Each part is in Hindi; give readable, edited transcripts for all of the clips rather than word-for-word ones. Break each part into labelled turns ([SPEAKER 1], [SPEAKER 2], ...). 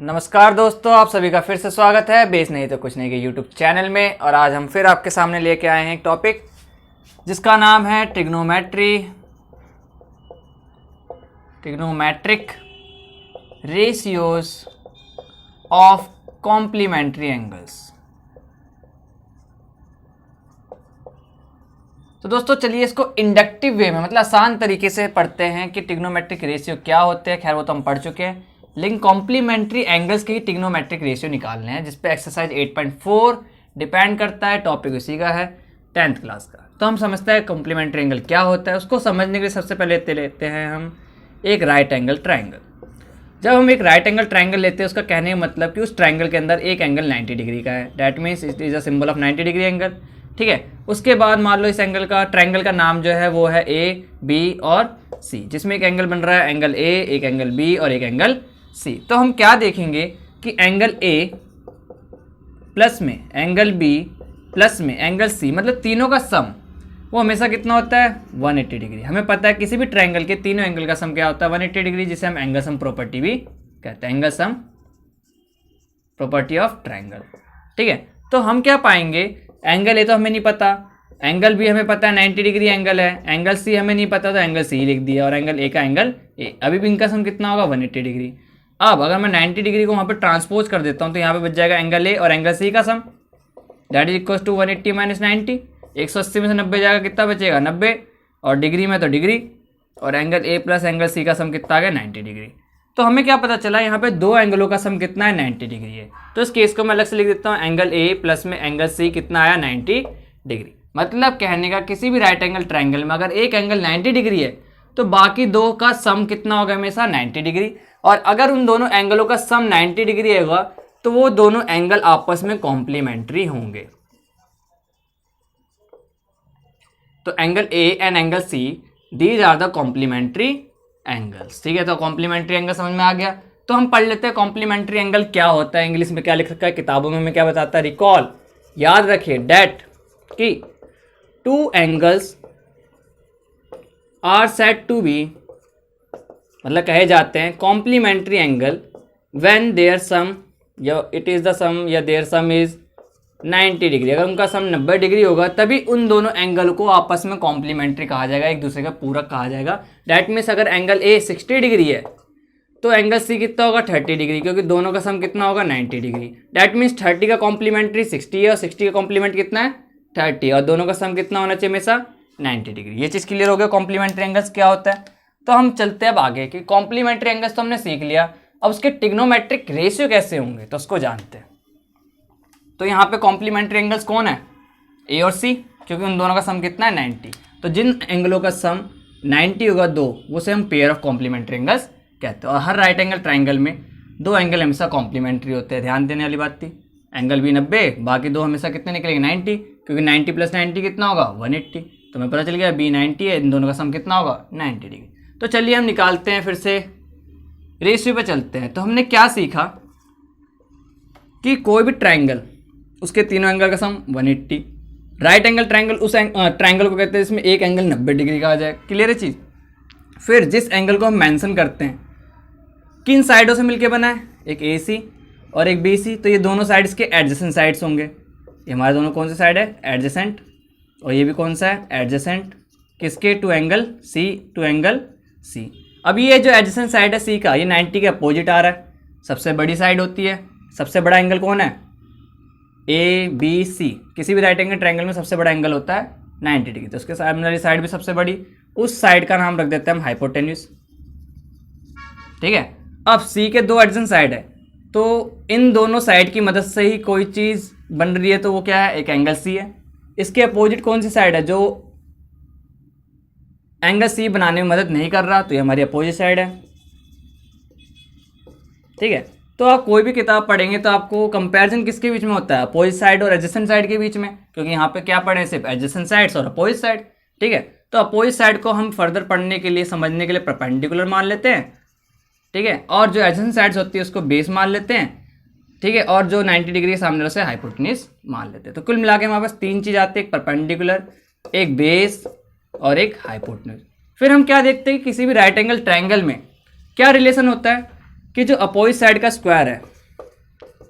[SPEAKER 1] नमस्कार दोस्तों, आप सभी का फिर से स्वागत है बेस नहीं तो कुछ नहीं के यूट्यूब चैनल में। और आज हम फिर आपके सामने लेके आए हैं एक टॉपिक जिसका नाम है trigonometric ratios of complementary angles. तो दोस्तों चलिए इसको इंडक्टिव वे में मतलब आसान तरीके से पढ़ते हैं कि ट्रिग्नोमेट्रिक रेशियो क्या होते हैं। खैर वो तो हम पढ़ चुके हैं, लेकिन कॉम्प्लीमेंट्री एंगल्स के ही ट्रिग्नोमेट्रिक रेशियो निकालने हैं, जिस पे एक्सरसाइज 8.4 डिपेंड करता है। टॉपिक इसी का है 10th क्लास का। तो हम समझते हैं कॉम्प्लीमेंट्री एंगल क्या होता है। उसको समझने के लिए सबसे पहले लेते हैं हम एक राइट एंगल ट्राइंगल। जब हम एक राइट एंगल ट्राइंगल लेते हैं उसका कहने का मतलब कि उस ट्राइंगल के अंदर एक एंगल 90 डिग्री का है। That means it is a symbol of 90 degree angle. ठीक है, उसके बाद मान लो इस एंगल का ट्राइंगल का नाम जो है वो है ए, बी और सी, जिसमें एक एंगल बन रहा है एंगल ए, एक एंगल बी और एक एंगल सी। तो हम क्या देखेंगे कि एंगल ए प्लस में एंगल बी प्लस में एंगल सी, मतलब तीनों का सम वो हमेशा कितना होता है 180 डिग्री। हमें पता है किसी भी ट्राइंगल के तीनों एंगल का सम क्या होता है 180 डिग्री, जिसे हम एंगल सम प्रॉपर्टी भी कहते हैं, angle sum property of triangle. ठीक है, तो हम क्या पाएंगे, एंगल ए तो हमें नहीं पता, एंगल बी हमें पता है 90 डिग्री एंगल है, एंगल सी हमें नहीं पता तो एंगल सी लिख दिया, और एंगल ए का एंगल ए। अभी भी इनका सम कितना होगा 180 डिग्री। अब अगर मैं 90 डिग्री को वहाँ पे ट्रांसपोज कर देता हूँ तो यहाँ पे बच जाएगा एंगल ए और एंगल सी का sum, that is equal to 180 minus 90। 180 में से 90 जाएगा, कितना बचेगा 90, और डिग्री में तो डिग्री, और angle A plus angle C का सम कितना आ गया 90 डिग्री। तो हमें क्या पता चला, यहाँ पे दो एंगलों का सम कितना है 90 डिग्री है। तो इस केस को मैं अलग से लिख देता हूँ, एंगल ए प्लस में एंगल सी कितना आया 90 डिग्री। मतलब कहने का किसी भी राइट एंगल ट्राइंगल में अगर एक एंगल 90 डिग्री है तो बाकी दो का सम कितना होगा हमेशा 90 डिग्री। और अगर उन दोनों एंगलों का सम 90 डिग्री होगा तो वो दोनों एंगल आपस में कॉम्प्लीमेंट्री होंगे। तो angle A and angle C, these are the complementary angles. ठीक है, तो कॉम्प्लीमेंट्री एंगल समझ में आ गया। तो हम पढ़ लेते हैं कॉम्प्लीमेंट्री एंगल क्या होता है, इंग्लिश में क्या लिख रखा है, किताबों में हमें क्या बताता है। रिकॉल, याद रखिए, डेट कि two angles are said to be, मतलब कहे जाते हैं complementary angle when their sum या इट इज द सम या देयर सम इज 90 डिग्री। अगर उनका सम 90 डिग्री होगा तभी उन दोनों एंगल को आपस में कॉम्प्लीमेंट्री कहा जाएगा, एक दूसरे का पूरक कहा जाएगा। डैट मीन्स अगर एंगल ए 60 डिग्री है तो एंगल सी कितना होगा 30 डिग्री, क्योंकि दोनों का सम कितना होगा 90 डिग्री। डैट मीन्स 30 का कॉम्प्लीमेंट्री 60 है और 60 का कॉम्प्लीमेंट कितना है 30, और दोनों का सम कितना होना चाहिए हमेशा 90 डिग्री। ये चीज़ क्लियर हो गया कॉम्प्लीमेंट्री एंगल्स क्या होता है। तो हम चलते हैं अब आगे कि कॉम्प्लीमेंट्री एंगल्स तो हमने सीख लिया, अब उसके ट्रिग्नोमेट्रिक रेशियो कैसे होंगे तो उसको जानते हैं। तो यहाँ पे कॉम्प्लीमेंट्री एंगल्स कौन है, ए और सी, क्योंकि उन दोनों का सम कितना है 90। तो जिन एंगलों का सम 90 होगा दो, उसे हम पेयर ऑफ कॉम्प्लीमेंट्री एंगल्स कहते हैं। और हर राइट एंगल ट्राइंगल में दो एंगल हमेशा कॉम्प्लीमेंट्री होते हैं, ध्यान देने वाली बात थी। एंगल बी 90, बाकी दो हमेशा कितने निकलेंगे 90, क्योंकि 90 प्लस 90 कितना होगा 180। तो हमें पता चल गया बी 90 है, इन दोनों का सम कितना होगा 90 डिग्री। तो चलिए हम निकालते हैं, फिर से रेशियो पे चलते हैं। तो हमने क्या सीखा कि कोई भी ट्राइंगल उसके तीनों एंगल का सम 180, राइट एंगल ट्राइंगल उस ट्राइंगल को कहते हैं जिसमें एक एंगल 90 डिग्री का आ जाए। क्लियर है चीज़। फिर जिस एंगल को हम मेंशन करते हैं किन साइडों से मिलके बना है, एक ए सी और एक बी सी, तो ये दोनों साइड्स के एडजेसेंट साइड्स होंगे। ये हमारे दोनों कौन से साइड है एडजेसेंट, और ये भी कौन सा है एडजेसेंट, किसके टू एंगल सी। अब ये जो एडजेसेंट साइड है सी का, ये 90 के अपोजिट आ रहा है, सबसे बड़ी साइड होती है। सबसे बड़ा एंगल कौन है ए बी सी, किसी भी राइट एंगल ट्राइंगल में सबसे बड़ा एंगल होता है 90 डिग्री। तो उसके सामने वाली साइड भी सबसे बड़ी, उस साइड का नाम रख देते हैं हम हाइपोटेन्यूस। ठीक है, अब सी के दो एडजेसेंट साइड है, तो इन दोनों साइड की मदद से ही कोई चीज़ बन रही है, तो वो क्या है एक एंगल सी है। इसके अपोजिट कौन सी साइड है जो एंगल सी बनाने में मदद नहीं कर रहा, तो ये हमारी अपोजिट साइड है। ठीक है, तो आप कोई भी किताब पढ़ेंगे तो आपको कंपैरिजन किसके बीच में होता है, अपोजिट साइड और एडजेसेंट साइड के बीच में, क्योंकि यहाँ पे क्या पढ़े सिर्फ एडजेसेंट साइड्स और अपोजिट साइड। ठीक है, तो अपोजिट साइड को हम फर्दर पढ़ने के लिए समझने के लिए परपेंडिकुलर मान लेते हैं। ठीक है, और जो एडजेसेंट साइड्स होती है उसको बेस मान लेते हैं। ठीक है, और जो 90 डिग्री के सामने से हाइपोटेन्यूस मान लेते हैं। तो कुल मिला के हमारे पास तीन चीज़ आती है, एक परपेंडिकुलर, एक बेस और एक हाइपोटेन्यूस। फिर हम क्या देखते हैं कि किसी भी राइट एंगल ट्राइंगल में क्या रिलेशन होता है कि जो अपोजिट साइड का स्क्वायर है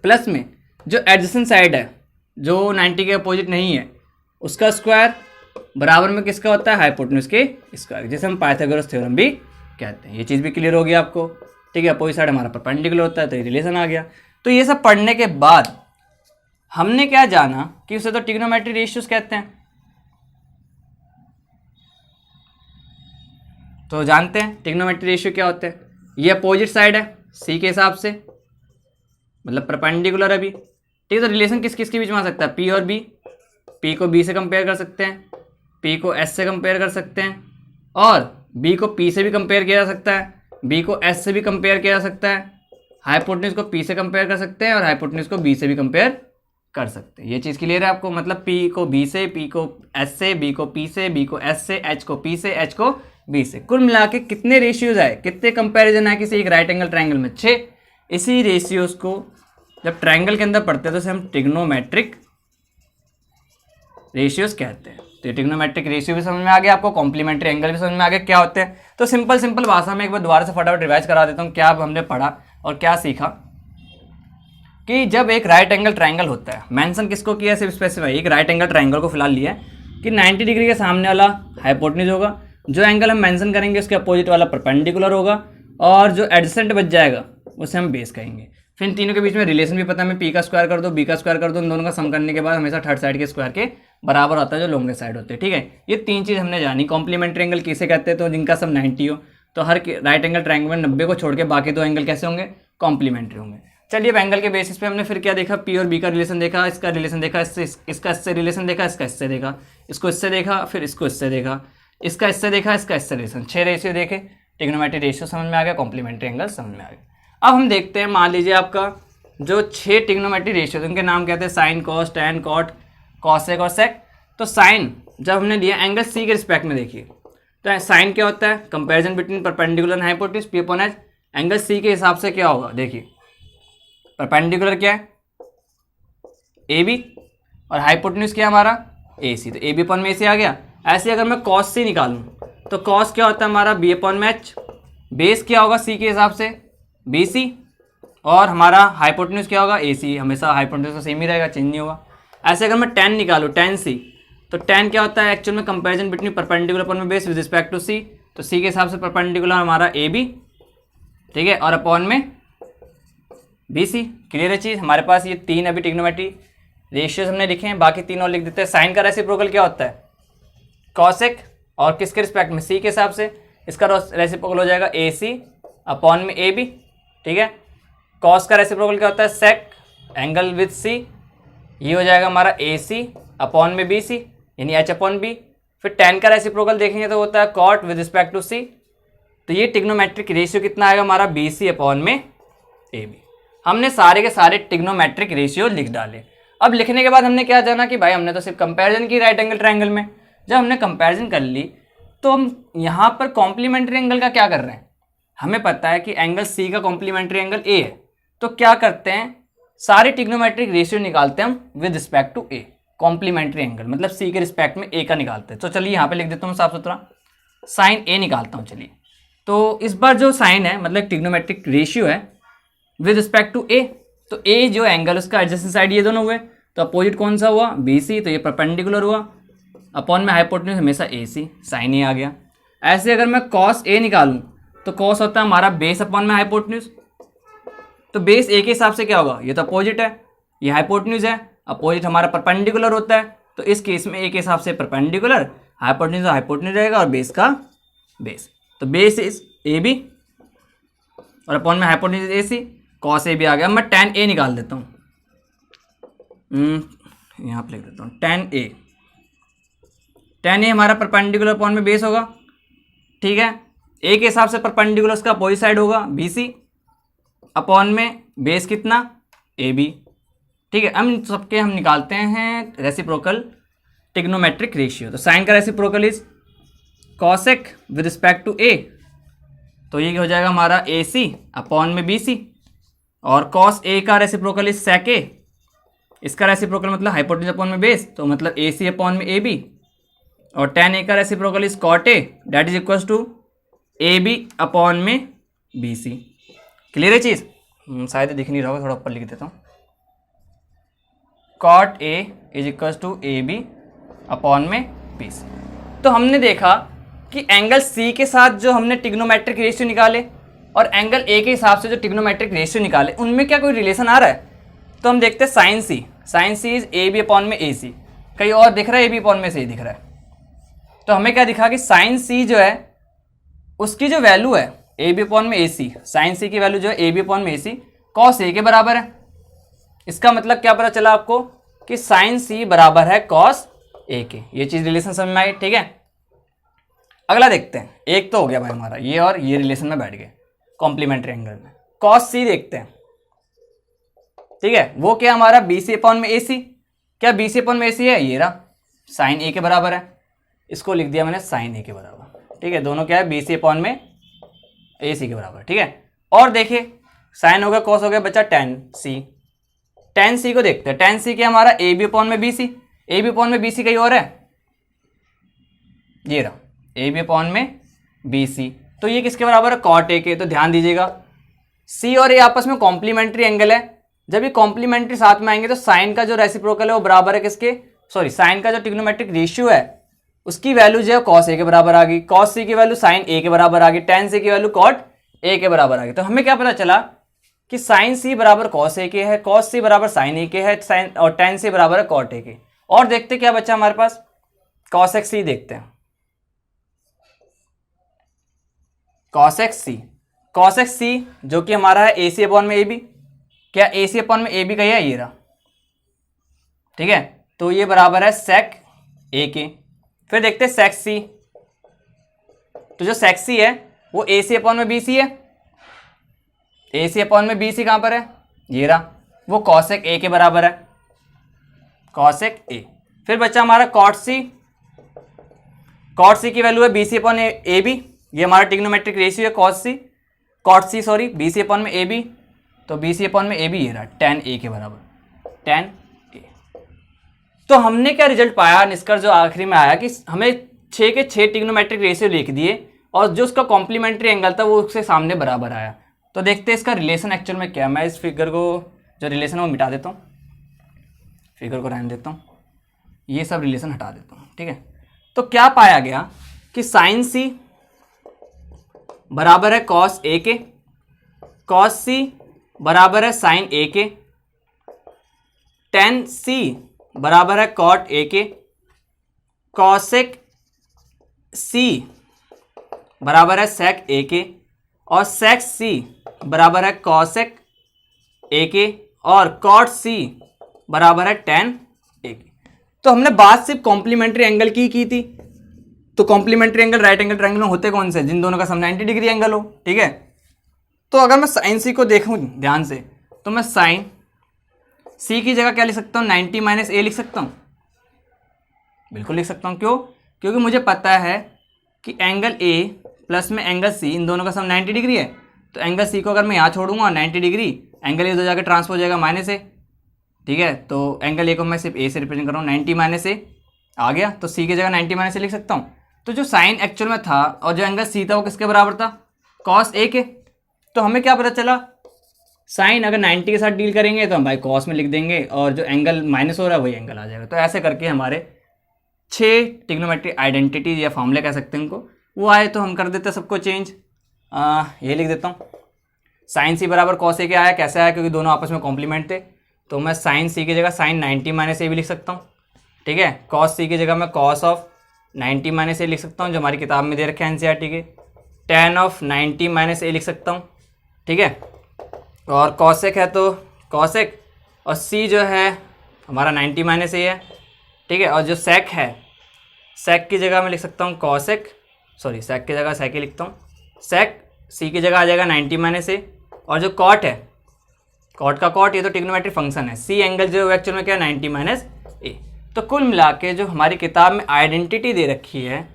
[SPEAKER 1] प्लस में जो एडजेसेंट साइड है जो 90 के अपोजिट नहीं है उसका स्क्वायर बराबर में किसका होता है, हाइपोटेन्यूज के स्क्वायर, जैसे हम पाइथागोरस थ्योरम भी कहते हैं। ये चीज़ भी क्लियर होगी आपको, ठीक है। अपोजिट साइड हमारा परपेंडिकुलर होता है तो ये रिलेशन आ गया। तो ये सब पढ़ने के बाद हमने क्या जाना कि उसे तो ट्रिग्नोमेट्री रेशियोज कहते हैं। तो जानते हैं ट्रिग्नोमेट्री रेशियो क्या होते हैं। ये अपोजिट साइड है सी के हिसाब से, मतलब परपेंडिकुलर अभी, ठीक है। तो रिलेशन किस किस के बीच में आ सकता है, पी और बी। पी को बी से कंपेयर कर सकते हैं, पी को एस से कंपेयर कर सकते हैं, और बी को पी से भी कंपेयर किया जा सकता है, बी को एस से भी कंपेयर किया जा सकता है, हाइपोटेन्यूज को पी से कंपेयर कर सकते हैं और हाइपोटेन्यूज को बी से भी कंपेयर कर सकते हैं। ये चीज़ क्लियर है आपको, मतलब पी को बी से, पी को एस से, बी को पी से, बी को एस से, एच को पी से, एच को बी से। कुल मिला के कितने रेशियोज आए, कितने कंपैरिजन है किसी एक राइट एंगल ट्रायंगल में, 6। इसी रेशियोज को जब ट्रायंगल के अंदर पढ़ते हैं तो उसे हम ट्रिग्नोमेट्रिक रेशियोज कहते हैं। तो ये ट्रिग्नोमेट्रिक रेशियो भी समझ में आ गया आपको, कॉम्प्लीमेंट्री एंगल भी समझ में आ गया क्या होते हैं। तो सिंपल भाषा में एक बार दोबारा से फटाफट रिवाइज करा देता हूँ क्या हमने पढ़ा और क्या सीखा। कि जब एक राइट एंगल ट्रायंगल होता है, मेंशन किसको किया सिर्फ स्पेसिफाई, एक राइट एंगल ट्रायंगल को फिलहाल लिया है कि 90 डिग्री के सामने वाला हाइपोटेन्यूज होगा, जो एंगल हम मेंशन करेंगे उसके अपोजिट वाला परपेंडिकुलर होगा, और जो एडजेसेंट बच जाएगा उसे हम बेस कहेंगे। फिर इन तीनों के बीच में रिलेशन भी पता है, मैं पी का स्क्वायर कर दो, बी का स्क्वायर कर दो, इन दोनों का सम करने के बाद हमेशा थर्ड साइड के स्क्वायर के बराबर होता है जो लॉन्गेस्ट साइड होते हैं, ठीक है। ये 3 चीज़ हमने जानी। कॉम्प्लीमेंट्री एंगल किसे कहते हैं, तो जिनका सम 90 हो, तो हर राइट एंगल ट्रायंगल में 90 को छोड़ के बाकी 2 एंगल कैसे होंगे, कॉम्प्लीमेंट्री होंगे। चलिए अब एंगल के बेसिस पे हमने फिर क्या देखा, पी और बी का रिलेशन देखा, इसका रिलेशन देखा, इसका इससे रिलेशन देखा, इसका इससे देखा, इसको इससे देखा, फिर इसको इससे देखा, इसका इससे देखा, इसका इससे रिलेशन। 6 रेशियो देखे, ट्रिग्नोमेट्री रेशियो समझ में आ गया, कॉम्प्लीमेंट्री एंगल समझ में आ गया। अब हम देखते हैं, मान लीजिए आपका जो 6 ट्रिग्नोमेट्री रेशियो उनके नाम कहते हैं sine, cos, tan, cot, cosec और सेक। तो साइन जब हमने लिया एंगल सी के रिस्पेक्ट में, देखिए तो साइन क्या होता है, comparison between perpendicular and hypotenuse, P upon H. Angle C के हिसाब से क्या होगा, देखिए परपेंडिकुलर क्या है, ए बी, और हाइपोटेन्यूज क्या है हमारा, ए सी, तो ए बी अपॉन में ए सी आ गया। ऐसे अगर मैं कॉस सी निकालूं तो कॉस क्या होता है हमारा, बी अपॉन में एच। बेस क्या होगा सी के हिसाब से, बी सी, और हमारा हाइपोटेन्यूज क्या होगा, ए सी। हमेशा हाइपोटेन्यूज तो सेम ही रहेगा, चेंज नहीं होगा। ऐसे अगर मैं टेन निकालूँ, टेन सी, तो टेन क्या होता है एक्चुअल में, कंपेरिजन बिटवीन परपेंडिकुलर अपॉन में बेस विद रिस्पेक्ट टू सी। तो सी के हिसाब से परपेंडिकुलर हमारा ए बी, ठीक है, और अपॉन में बी सी। क्लियर है चीज़। हमारे पास ये 3 अभी ट्रिग्नोमेट्री रेशियोज हमने लिखे हैं, बाकी 3 और लिख देते हैं। साइन का रेसिप्रोकल क्या होता है, कॉसेक, और किसके रिस्पेक्ट में, सी के हिसाब से। इसका रेसिप्रोकल हो जाएगा ए सी अपॉन में ए बी, ठीक है। कॉस का रेसिप्रोकल क्या होता है, सेक, एंगल विद सी, ये हो जाएगा हमारा ए सी अपॉन में बी सी, यानी एच अपॉन बी। फिर टेन का रेसिप्रोकल देखेंगे तो होता है कॉट विद रिस्पेक्ट टू सी। तो ये ट्रिग्नोमेट्रिक रेशियो कितना आएगा हमारा, बी सी अपॉन में ए बी। हमने सारे के सारे ट्रिग्नोमेट्रिक रेशियो लिख डाले। अब लिखने के बाद हमने क्या जाना कि भाई हमने तो सिर्फ कंपैरिजन की राइट एंगल ट्रायंगल में। जब हमने कंपैरिजन कर ली तो हम यहाँ पर कॉम्प्लीमेंट्री एंगल का क्या कर रहे हैं, हमें पता है कि एंगल सी का कॉम्प्लीमेंट्री एंगल ए है। तो क्या करते हैं, सारे ट्रिग्नोमेट्रिक रेशियो निकालते हैं हम with respect to A. Complementary angle मतलब सी के रिस्पेक्ट में ए का निकालते हैं। तो चलिए यहाँ पे लिख देता हूँ साफ सुथरा, साइन ए निकालता हूँ। चलिए तो इस बार जो साइन है मतलब ट्रिग्नोमेट्रिक रेशियो है विद रिस्पेक्ट टू ए। तो ए जो एंगल उसका एडजेसेंट साइड ये दोनों हुए, तो अपोजिट कौन सा हुआ, बी सी, तो ये परपेंडिकुलर हुआ, अपॉन में हाइपोटेन्यूज हमेशा ए सी, साइन ए आ गया। ऐसे अगर मैं कॉस ए निकालूं तो कॉस होता है हमारा बेस अपॉन में हाइपोटेन्यूज। तो बेस ए के हिसाब से क्या होगा, ये तो अपोजिट है, ये हाइपोटेन्यूज है, अपोजिट हमारा परपेंडिकुलर होता है। तो इस केस में ए के हिसाब से परपेंडिकुलर, हाइपोटेन्यूज हाइपोटेन्यूज रहेगा और बेस का बेस। तो बेस इज ए बी और अपॉन में hypotenuse A C, cos A भी आ गया। अब मैं टेन ए निकाल देता हूँ, यहाँ पे लिख देता हूँ टेन ए। टेन ए हमारा परपेंडिकुलर अपॉन में बेस होगा, ठीक है। ए के हिसाब से परपेंडिकुलर उसका अपोजिट साइड होगा बी सी, अपॉन में बेस कितना, ए बी, ठीक है। अब इन सबके हम निकालते हैं रेसिप्रोकल ट्रिग्नोमेट्रिक रेशियो। तो साइन का reciprocal is cosec with respect to A, तो ये हो जाएगा हमारा ए सी अपॉन में बी सी। और कॉस ए का रेसिप्रोकल इज सेक ए, इसका रेसिप्रोकल मतलब हाइपोटेन्यूज अपॉन में बेस, तो मतलब ए सी अपॉन में ए बी। और टेन ए का reciprocal is cot A, that is equals to A B upon में बी सी। क्लियर है चीज़, शायद दिख नहीं रहा होगा, थोड़ा ऊपर लिख देता हूँ। Cot A is equal to A B upon में बी सी। तो हमने देखा कि एंगल सी के साथ जो हमने टिग्नोमेट्रिक रेशियो निकाले और एंगल ए के हिसाब से जो टिग्नोमेट्रिक रेशियो निकाले उनमें क्या कोई रिलेशन आ रहा है। तो हम देखते हैं sine C is A B upon में ए सी। कहीं और दिख रहा है ए बी अपॉन में सी दिख रहा है। तो हमें क्या दिखा कि साइन सी जो है उसकी जो वैल्यू है ए बी अपॉन में ए सी, साइन सी की वैल्यू जो है ए बी अपॉन में ए सी कॉस ए के बराबर है। इसका मतलब क्या पता चला आपको कि साइन सी बराबर है कॉस ए के। ये चीज रिलेशन समझ में आई, ठीक है। अगला देखते हैं, एक तो हो गया भाई हमारा ये और ये रिलेशन में बैठ गए कॉम्प्लीमेंट्री एंगल में। कॉस सी देखते हैं, ठीक है। वो क्या हमारा बी सी अपॉन में ए सी। क्या बी सी अपॉन में ए सी है, ये रहा साइन ए के बराबर है। इसको लिख दिया मैंने साइन ए के बराबर, ठीक है। दोनों क्या है बी सी अपॉन में ए सी के बराबर, ठीक है। और देखिए साइन हो गया कॉस हो गया, बचा टेन सी। टेन सी को देखते हैं, टेन सी क्या हमारा ए बी अपॉन में B C. A B upon में बी सी कहीं और है, ये रहा ए बी अपॉन में बी सी। तो ये किसके बराबर है, कॉट ए के। तो ध्यान दीजिएगा सी और ए आपस में कॉम्प्लीमेंट्री एंगल है। जब ये कॉम्प्लीमेंट्री साथ में आएंगे तो साइन का जो रेसिप्रोकल है वो बराबर है किसके, सॉरी साइन का जो ट्रिग्नोमेट्रिक रेशियो है उसकी वैल्यू जो है कॉस ए के बराबर आ गई। कॉस सी की वैल्यू साइन ए के बराबर आ गई। टेन सी की वैल्यू कॉट ए के बराबर आ गई। तो हमें क्या पता चला कि साइन सी बराबर कॉस ए के है, कॉस सी बराबर साइन ए के है, साइन और टेन सी बराबर है कॉट ए के। और देखते क्या बच्चा हमारे पास, कॉस एक्स सी देखते हैं। कॉस एक्स सी, कॉस एक्स सी जो कि हमारा है ए सी अपॉन में ए बी। क्या ए सी अपॉन में ए बी का है, ये रहा, ठीक है। तो ये बराबर है सेक ए के। फिर देखते हैं सेक सी। तो जो सेक सी है वो ए सी अपॉन में बी सी है। ए सी अपॉन में बी सी कहां पर है, ये रहा, वो कॉसेक ए के बराबर है, कॉसेक ए। फिर बच्चा हमारा कॉट सी। कॉट सी की वैल्यू है B C upon A B. ये हमारा टिग्नोमेट्रिक रेशियो है cot C, cot C sorry B C upon में ए बी। तो बी सी अपॉन में ए बी ये रहा, टेन ए के बराबर, टेन ए। तो हमने क्या रिजल्ट पाया, निष्कर्ष जो आखिरी में आया कि हमें 6 के 6 टिग्नोमेट्रिक रेशियो लिख दिए और जो उसका कॉम्प्लीमेंट्री एंगल था वो उसके सामने बराबर आया। तो देखते हैं इसका रिलेशन एक्चुअल में क्या है। मैं इस फिगर को जो रिलेशन है वो मिटा देता हूँ, फिगर को रहने देता हूँ, ये सब रिलेशन हटा देता हूँ, ठीक है। तो क्या पाया गया कि साइन सी बराबर है कॉस ए के, कॉस सी बराबर है साइन ए के, टेन सी बराबर है कॉट ए के, कॉसेक सी बराबर है सेक ए के, और सेक सी बराबर है कॉसेक ए के, और कॉट सी बराबर है टेन ए के। तो हमने बात सिर्फ कॉम्प्लीमेंट्री एंगल की थी। तो complementary angle right angle triangle में होते कौन से, जिन दोनों का सम 90 डिग्री एंगल हो, ठीक है। तो अगर मैं साइन सी को देखूं ध्यान से तो मैं साइन सी की जगह क्या लिख सकता हूं, 90 माइनस ए लिख सकता हूं, बिल्कुल लिख सकता हूं। क्यों, क्योंकि मुझे पता है कि एंगल ए प्लस में एंगल सी इन दोनों का सम 90 डिग्री है। तो एंगल सी को अगर मैं यहाँ छोड़ूंगा 90 डिग्री, एंगल ए दो जाकर ट्रांसफर हो जाएगा माइनस ए, ठीक है। तो एंगल ए को मैं सिर्फ ए से रिप्रेजेंट कर रहा हूँ, 90 माइनस ए आ गया। तो सी की जगह 90 माइनस ए लिख सकता हूँ। तो जो साइन एक्चुअल में था और जो एंगल सी था वो किसके बराबर था, कॉस ए के। तो हमें क्या पता चला, साइन अगर 90 के साथ डील करेंगे तो हम भाई कॉस में लिख देंगे और जो एंगल माइनस हो रहा है वही एंगल आ जाएगा। तो ऐसे करके हमारे 6 टिग्नोमेट्रिक आइडेंटिटीज या फॉर्मूले कह सकते हैं उनको, वो आए। तो हम कर देते हैं सबको चेंज, ये लिख देता हूँ, साइन सी बराबर कॉस ए के आया। कैसे आया, क्योंकि दोनों आपस में कॉम्प्लीमेंट थे। तो मैं साइन सी की जगह साइन 90 माइनस ए भी लिख सकता हूँ, ठीक है। कॉस सी की जगह मैं कॉस ऑफ 90 माइनस ए लिख सकता हूँ, जो हमारी किताब में दे रखे हैं एनसीईआरटी के। टेन ऑफ 90 माइनस ए लिख सकता हूँ, ठीक है। और कॉसेक है तो कॉसेक, और सी जो है हमारा 90 माइनस ए है, ठीक है। और जो सेक है, सेक की जगह मैं लिख सकता हूँ कॉसेक, सॉरी सेक की जगह सेक ही लिखता हूँ, सेक सी की जगह आ जाएगा 90 माइनस ए। और जो कॉट है, कॉट का कॉट, ये तो टिग्नोमेट्रिक फंक्शन है। सी एंगल जो है एक्चुअल में क्या है, 90 माइनस ए। तो कुल मिला के जो हमारी किताब में आइडेंटिटी दे रखी है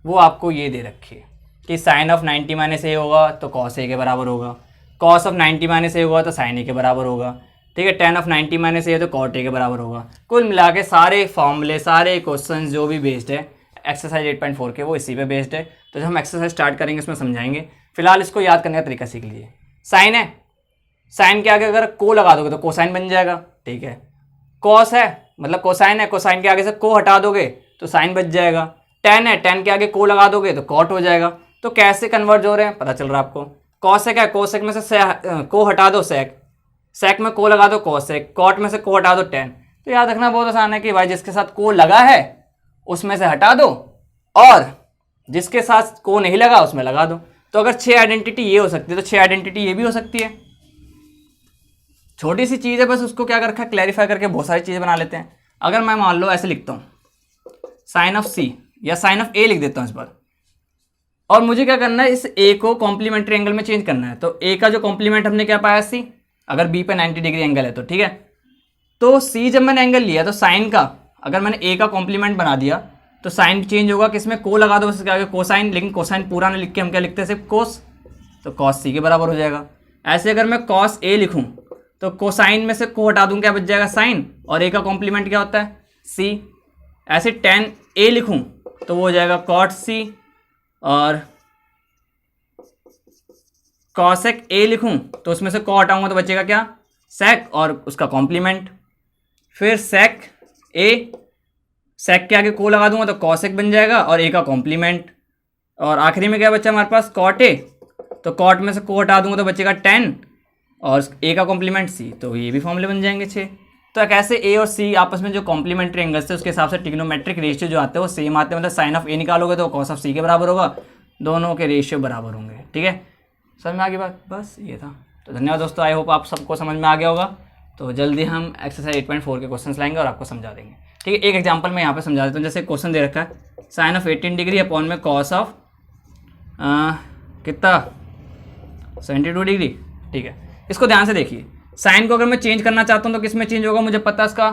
[SPEAKER 1] वो आपको ये दे रखी है कि साइन ऑफ 90 माइनस ए होगा तो कॉस ए के बराबर होगा, कॉस ऑफ 90 माइनस ए होगा तो साइन ए के बराबर होगा, ठीक है। टेन ऑफ 90 माइनस ए तो कॉट ए के बराबर होगा। कुल मिला के सारे फॉर्मूले, सारे क्वेश्चन जो भी बेस्ड है एक्सरसाइज 8.4 के, वो इसी पे बेस्ड है। तो जब हम एक्सरसाइज स्टार्ट करेंगे उसमें समझाएंगे। फिलहाल इसको याद करने का तरीका सीख लीजिए। साइन है, साइन के आगे अगर को लगा दोगे तो कोसाइन बन जाएगा, ठीक है। कॉस है मतलब कोसाइन है, कोसाइन के आगे से को हटा दोगे तो साइन बच जाएगा। टेन है, टेन के आगे को लगा दोगे तो कॉट हो जाएगा। तो कैसे कन्वर्ज हो रहे हैं पता चल रहा है आपको। कॉसेक है, कोसेक में से को हटा दो सेक, सेक में को लगा दो कॉसेक, कॉट में से को हटा दो टेन। तो याद रखना बहुत आसान है कि भाई जिसके साथ को लगा है उसमें से हटा दो और जिसके साथ को नहीं लगा उसमें लगा दो। तो अगर 6 आइडेंटिटी ये हो सकती है तो 6 आइडेंटिटी ये भी हो सकती है। छोटी सी चीज़ है, बस उसको क्या कर रखा है क्लैरिफाई करके बहुत सारी चीज़ें बना लेते हैं। अगर मैं मान लो ऐसे लिखता हूँ साइन ऑफ सी या साइन ऑफ ए लिख देता हूँ इस बार, और मुझे क्या करना है इस ए को कॉम्प्लीमेंट्री एंगल में चेंज करना है। तो ए का जो कॉम्प्लीमेंट हमने क्या पाया सी, अगर बी पे 90 डिग्री एंगल है तो ठीक है। तो सी जब मैंने एंगल लिया तो साइन का अगर मैंने ए का कॉम्प्लीमेंट बना दिया तो साइन चेंज होगा किसमें, को लगा दो उसके आगे कोसाइन, लेकिन कोसाइन पूरा नहीं लिख के हम क्या लिखते हैं सिर्फ कोस, तो कॉस सी के बराबर हो जाएगा। ऐसे अगर मैं कॉस ए लिखूँ तो कोसाइन में से को हटा दूँ क्या बच जाएगा साइन, और ए का कॉम्प्लीमेंट क्या होता है सी। ऐसे टेन ए लिखूँ तो वो हो जाएगा कॉट सी, और कॉसेक ए लिखूं तो उसमें से को हटाऊंगा तो बचेगा क्या सेक और उसका कॉम्प्लीमेंट। फिर सेक ए, सेक के आगे को लगा दूंगा तो कॉसेक बन जाएगा और ए का कॉम्प्लीमेंट। और आखिरी में क्या बचा हमारे पास कॉट ए, तो कॉट में से को हटा दूंगा तो बचेगा 10 और ए का कॉम्प्लीमेंट सी। तो ये भी फॉर्मूले बन जाएंगे 6। तो कैसे ए और सी आपस में जो कॉम्प्लीमेंट्री एंगल्स थे उसके हिसाब से ट्रिग्नोमेट्रिक रेशियो जो आते हैं वो सेम आते हैं। मतलब साइन ऑफ ए निकालोगे तो कॉस ऑफ सी के बराबर होगा, दोनों के रेशियो बराबर होंगे। ठीक है, समझ में आ गई बात, बस ये था। तो धन्यवाद दोस्तों, आई होप आप सबको समझ में आ गया होगा। तो जल्दी हम एक्सरसाइज 8.4 के क्वेश्चन लाएंगे और आपको समझा देंगे। ठीक है, एक एग्जाम्पल मैं यहाँ पे समझा देता हूँ। जैसे क्वेश्चन दे रखा है साइन ऑफ 18 डिग्री अपॉन में कॉस ऑफ कितना 72 डिग्री। ठीक है, इसको ध्यान से देखिए। साइन को अगर मैं चेंज करना चाहता हूँ तो किस में चेंज होगा मुझे पता है, इसका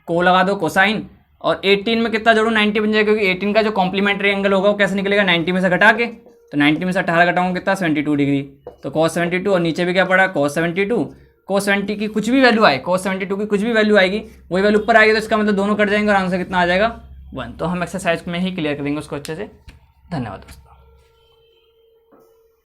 [SPEAKER 1] को लगा दो कोसाइन, और 18 में कितना जोड़ो 90 बन जाएगा, क्योंकि 18 का जो कॉम्प्लीमेंट्री एंगल होगा वो कैसे निकलेगा 90 में से घटा के। तो 90 में से 18 घटाऊंगा कितना 72 डिग्री, तो cos 72, और नीचे भी क्या पड़ा cos 72। cos 70 की कुछ भी वैल्यू आए, cos 72 की कुछ भी वैल्यू आएगी वही वैल्यू ऊपर आएगी, तो इसका मतलब दोनों कट जाएंगे और आंसर कितना आ जाएगा 1। तो हम एक्सरसाइज में ही क्लियर करेंगे उसको अच्छे से। धन्यवाद दोस्तों।